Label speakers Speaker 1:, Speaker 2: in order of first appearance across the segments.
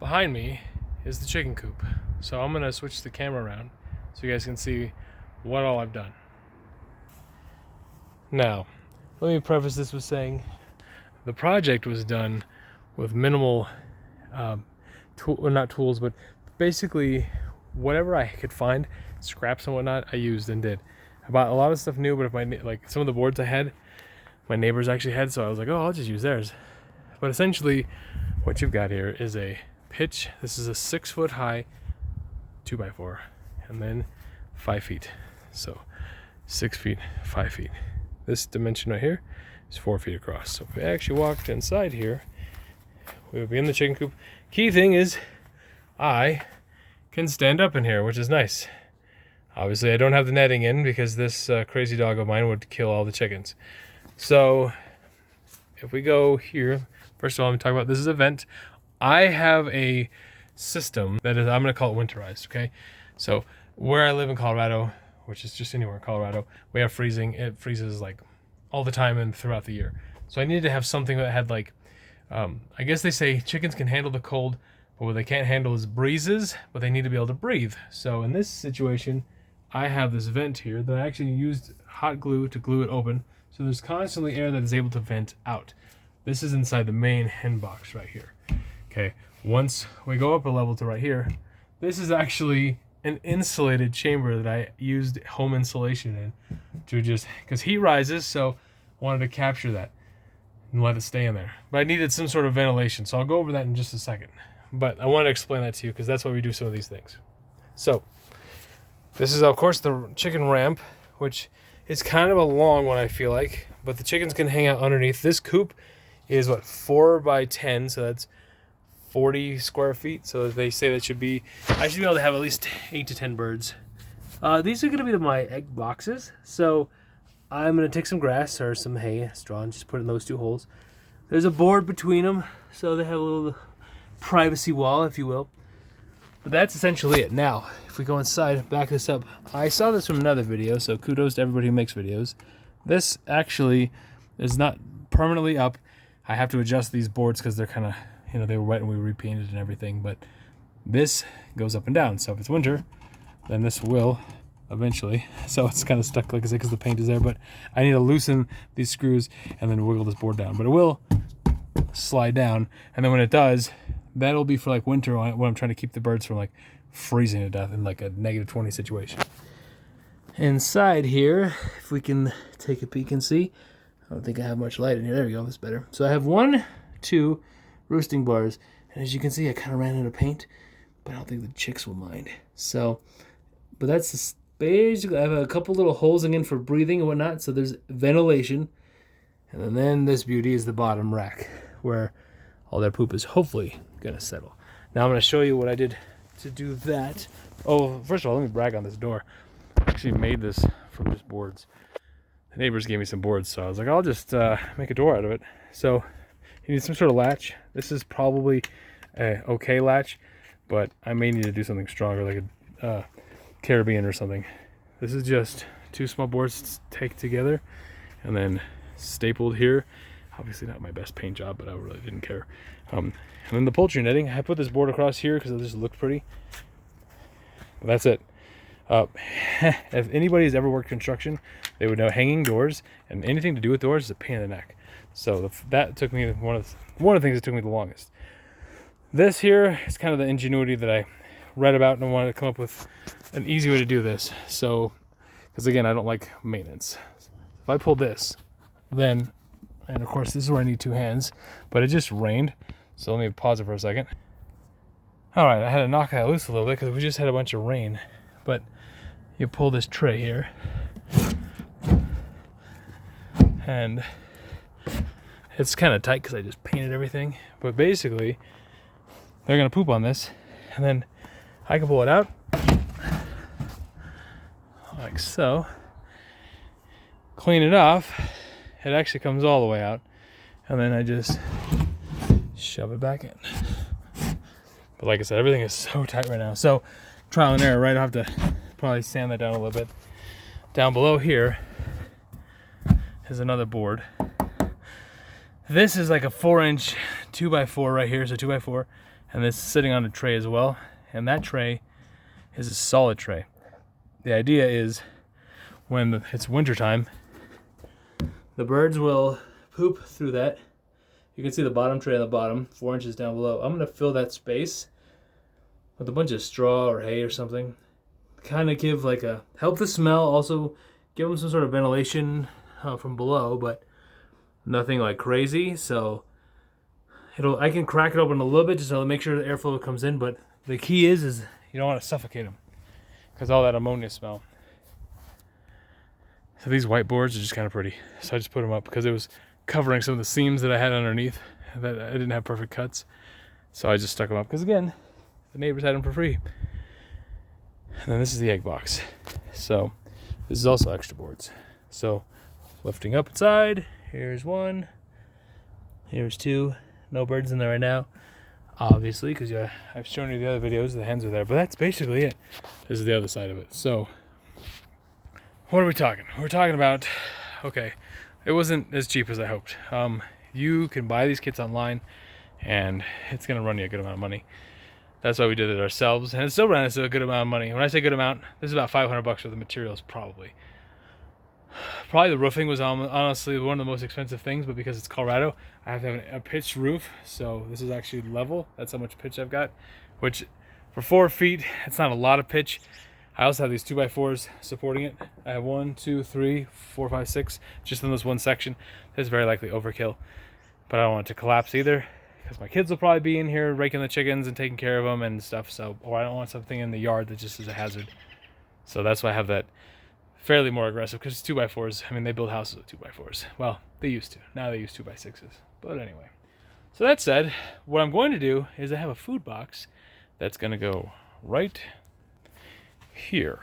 Speaker 1: behind me is the chicken coop. So I'm gonna switch the camera around so you guys can see what all I've done. Now, let me preface this with saying the project was done with minimal, not tools, but basically whatever I could find, scraps and whatnot, I used and did. I bought a lot of stuff new, but if like some of the boards I had, my neighbors actually had, so I was like, oh, I'll just use theirs. But essentially, what you've got here is a pitch. This is a 6 foot high 2x4, and then 5 feet. So 6 feet, 5 feet. This dimension right here is 4 feet across. So if we actually walked inside here, we would be in the chicken coop. Key thing is, I can stand up in here, which is nice. Obviously, I don't have the netting in because this crazy dog of mine would kill all the chickens. So if we go here, first of all, I'm talking about this is a vent. I have a system that is, I'm going to call it winterized, okay? So where I live in Colorado, which is just anywhere in Colorado, we have freezing. It freezes like all the time and throughout the year. So I needed to have something that had like, I guess they say chickens can handle the cold, but what they can't handle is breezes, but they need to be able to breathe. So in this situation, I have this vent here that I actually used hot glue to glue it open. So there's constantly air that is able to vent out. This is inside the main hen box right here. Okay, once we go up a level to right here, this is actually an insulated chamber that I used home insulation in to just, because heat rises, so I wanted to capture that and let it stay in there. But I needed some sort of ventilation, so I'll go over that in just a second. But I want to explain that to you because that's why we do some of these things. So this is, of course, the chicken ramp, which is kind of a long one, I feel like, but the chickens can hang out underneath. This coop is, what, 4 by 10, so that's 40 square feet. So they say that should be, I should be able to have at least 8 to 10 birds. These are going to be my egg boxes. So I'm going to take some grass or some hay, straw, and just put it in those 2 holes. There's a board between them, so they have a little privacy wall, if you will. But that's essentially it. Now, if we go inside, back this up. I saw this from another video, so kudos to everybody who makes videos. This actually is not permanently up. I have to adjust these boards because they're kind of, they were wet and we repainted and everything. But this goes up and down. So if it's winter, then this will eventually. So it's kind of stuck, like I said, because the paint is there. But I need to loosen these screws and then wiggle this board down. But it will slide down. And then when it does, that'll be for like winter when I'm trying to keep the birds from like freezing to death in like a -20 situation. Inside here, if we can take a peek and see, I don't think I have much light in here. There we go, that's better. So I have 1, 2 roosting bars, and as you can see, I kind of ran out of paint, but I don't think the chicks will mind. So, but that's basically, I have a couple little holes in for breathing and whatnot, so there's ventilation, and then this beauty is the bottom rack, where all their poop is hopefully gonna settle. Now I'm gonna show you what I did to do that. Oh, first of all, let me brag on this door. I actually made this from just boards. The neighbors gave me some boards, so I was like, I'll just make a door out of it. So you need some sort of latch. This is probably a okay latch, but I may need to do something stronger, like a Caribbean or something. This is just 2 small boards taped together and then stapled here. Obviously not my best paint job, but I really didn't care. And then the poultry netting, I put this board across here because it just looked pretty. But that's it. If anybody's ever worked construction, they would know hanging doors and anything to do with doors is a pain in the neck. So that took me one of the things that took me the longest. This here is kind of the ingenuity that I read about and I wanted to come up with an easy way to do this. So, because again, I don't like maintenance. If I pull this, then, and of course this is where I need 2 hands, but it just rained. So let me pause it for a second. All right, I had to knock that loose a little bit because we just had a bunch of rain. But you pull this tray here, and it's kind of tight because I just painted everything. But basically, they're gonna poop on this, and then I can pull it out like so. Clean it off. It actually comes all the way out, and then I just shove it back in. But like I said, everything is so tight right now. So trial and error, right? I'll have to probably sand that down a little bit. Down below here is another board. This is like a 4-inch 2x4 right here, so 2x4, and this is sitting on a tray as well, and that tray is a solid tray. The idea is when it's wintertime, the birds will poop through that. You can see the bottom tray on the bottom, 4 inches down below. I'm gonna fill that space with a bunch of straw or hay or something. Kind of give like a, help the smell, also give them some sort of ventilation from below, but nothing like crazy. So I can crack it open a little bit just to make sure the airflow comes in, but the key is you don't want to suffocate them because all that ammonia smell. So these white boards are just kind of pretty. So I just put them up because it was covering some of the seams that I had underneath that I didn't have perfect cuts. So I just stuck them up because, again, the neighbors had them for free. And then this is the egg box. So this is also extra boards. So lifting up inside, here's one, here's two. No birds in there right now, obviously, because I've shown you the other videos, the hens are there. But that's basically it. This is the other side of it. So what are we talking? We're talking about, okay, it wasn't as cheap as I hoped. You can buy these kits online, and it's going to run you a good amount of money. That's why we did it ourselves, and it still ran us a good amount of money. When I say good amount, this is about $500 worth of materials, probably. Probably the roofing was honestly one of the most expensive things, but because it's Colorado, I have to have a pitched roof, so this is actually level. That's how much pitch I've got, which for 4 feet, it's not a lot of pitch. I also have these 2x4s supporting it. I have 1, 2, 3, 4, 5, 6, just in this one section. This is very likely overkill, but I don't want it to collapse either, because my kids will probably be in here raking the chickens and taking care of them and stuff. So, or I don't want something in the yard that just is a hazard. So that's why I have that fairly more aggressive, because it's 2x4s. I mean, they build houses with 2x4s. Well, they used to. Now they use 2x6s. But anyway. So that said, what I'm going to do is I have a food box that's going to go right here.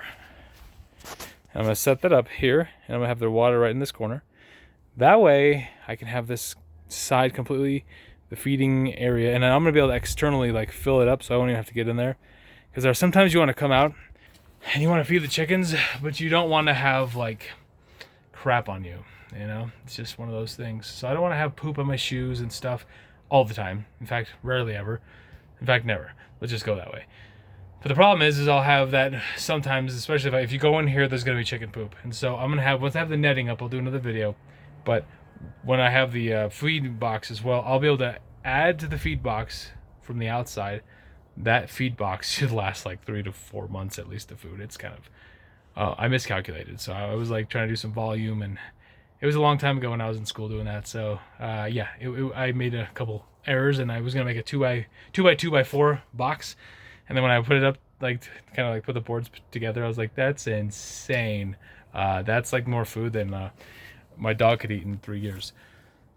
Speaker 1: I'm going to set that up here, and I'm going to have their water right in this corner. That way, I can have this side completely the feeding area, and I'm going to be able to externally like fill it up, so I won't even have to get in there. Because there are sometimes you want to come out and you want to feed the chickens, but you don't want to have like crap on you, you know? It's just one of those things. So I don't want to have poop on my shoes and stuff all the time. In fact, rarely ever. In fact, never. Let's just go that way. But the problem is I'll have that sometimes, especially if you go in here, there's going to be chicken poop. And so I'm going to have, once I have the netting up, I'll do another video. But when I have the feed box as well, I'll be able to add to the feed box from the outside. That feed box should last like 3 to 4 months at least of food. It's kind of, I miscalculated. So I was like trying to do some volume, and it was a long time ago when I was in school doing that. So yeah, I made a couple errors, and I was going to make a 2x2x4 box. And then when I put it up, like kind of like put the boards together, I was like, that's insane. That's like more food than my dog could eat in 3 years.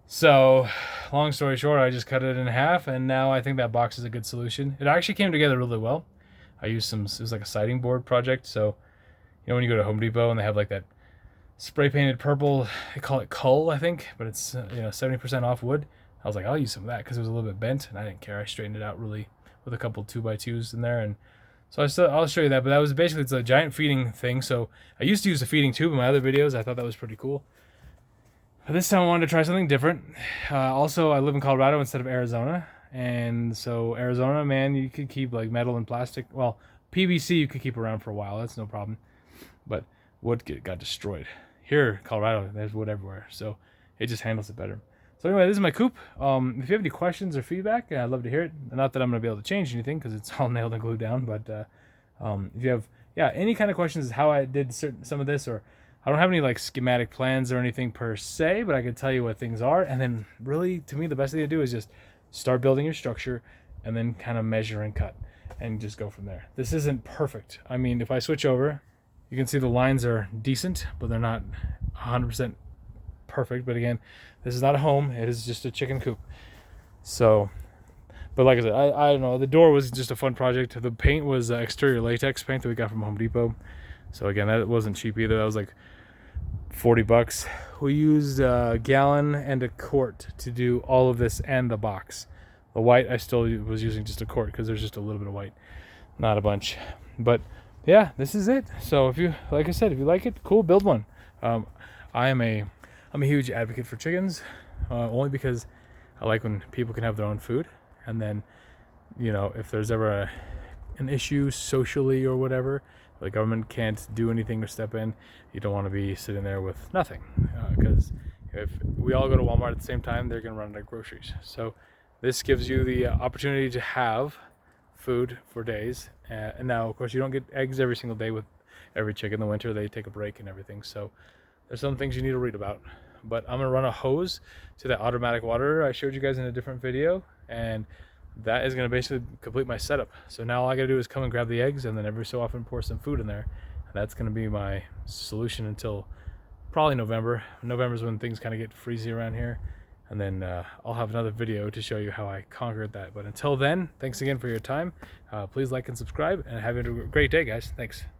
Speaker 1: So long story short, I just cut it in half, and now I think that box is a good solution. It actually came together really well. I used it was like a siding board project. So, you know, when you go to Home Depot and they have like that spray painted purple, they call it Cull, I think, but it's, you know, 70% off wood. I was like, I'll use some of that because it was a little bit bent, and I didn't care. I straightened it out really with a couple 2x2s in there, and so I'll show you that. But that was basically, it's a giant feeding thing. So I used to use a feeding tube in my other videos. I thought that was pretty cool. But this time I wanted to try something different. Also, I live in Colorado instead of Arizona, and so Arizona, man, you could keep like metal and plastic. Well, PVC you could keep around for a while. That's no problem. But wood got destroyed. Here, Colorado, there's wood everywhere, so it just handles it better. So anyway, this is my coop. If you have any questions or feedback, I'd love to hear it. Not that I'm going to be able to change anything because it's all nailed and glued down, but if you have any kind of questions how I did some of this, or I don't have any like schematic plans or anything per se, but I can tell you what things are. And then really, to me, the best thing to do is just start building your structure and then kind of measure and cut and just go from there. This isn't perfect. I mean, if I switch over, you can see the lines are decent, but they're not 100% perfect. But again, this is not a home. It is just a chicken coop. So, but like I said, I don't know. The door was just a fun project. The paint was exterior latex paint that we got from Home Depot. So again, that wasn't cheap either. That was like $40. We used a gallon and a quart to do all of this and the box. The white, I still was using just a quart because there's just a little bit of white, not a bunch. But yeah, this is it. So if you, like I said, if you like it, cool, build one. I'm a huge advocate for chickens, only because I like when people can have their own food. And then, you know, if there's ever an issue socially or whatever, the government can't do anything or step in, you don't want to be sitting there with nothing, because if we all go to Walmart at the same time, they're going to run out of groceries. So this gives you the opportunity to have food for days. And now, of course, you don't get eggs every single day with every chick. In the winter, they take a break and everything. So there's some things you need to read about. But I'm going to run a hose to that automatic water I showed you guys in a different video, and that is going to basically complete my setup. So now all I got to do is come and grab the eggs, and then every so often pour some food in there. And that's going to be my solution until probably November. November is when things kind of get freezy around here. And then I'll have another video to show you how I conquered that. But until then, thanks again for your time. Please like and subscribe, and have a great day, guys. Thanks.